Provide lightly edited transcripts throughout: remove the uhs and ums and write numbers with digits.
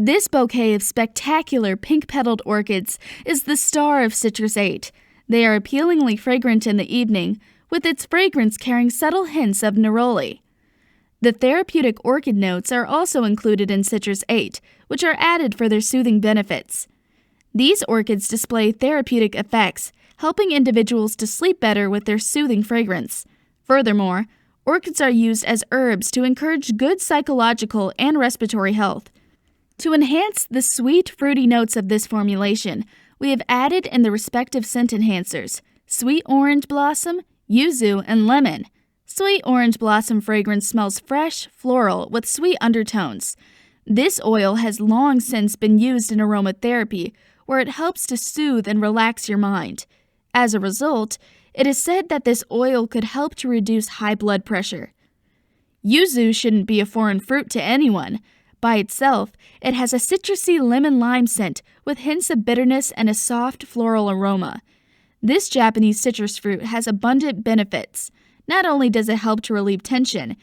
This bouquet of spectacular pink-petaled orchids is the star of Citrus 8. They are appealingly fragrant in the evening, with its fragrance carrying subtle hints of neroli. The therapeutic orchid notes are also included in Citrus 8, which are added for their soothing benefits. These orchids display therapeutic effects, helping individuals to sleep better with their soothing fragrance. Furthermore, orchids are used as herbs to encourage good psychological and respiratory health. To enhance the sweet, fruity notes of this formulation, we have added in the respective scent enhancers, sweet orange blossom, yuzu, and lemon. Sweet orange blossom fragrance smells fresh, floral, with sweet undertones. This oil has long since been used in aromatherapy, where it helps to soothe and relax your mind. As a result, it is said that this oil could help to reduce high blood pressure. Yuzu shouldn't be a foreign fruit to anyone. By itself, it has a citrusy lemon-lime scent with hints of bitterness and a soft floral aroma. This Japanese citrus fruit has abundant benefits. Not only does it help to relieve tension,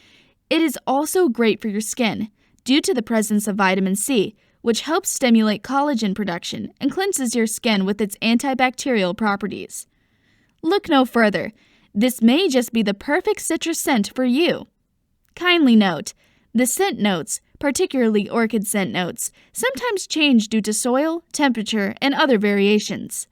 it is also great for your skin due to the presence of vitamin C, which helps stimulate collagen production and cleanses your skin with its antibacterial properties. Look no further. This may just be the perfect citrus scent for you. Kindly note, the scent notes, particularly orchid scent notes, sometimes change due to soil, temperature, and other variations.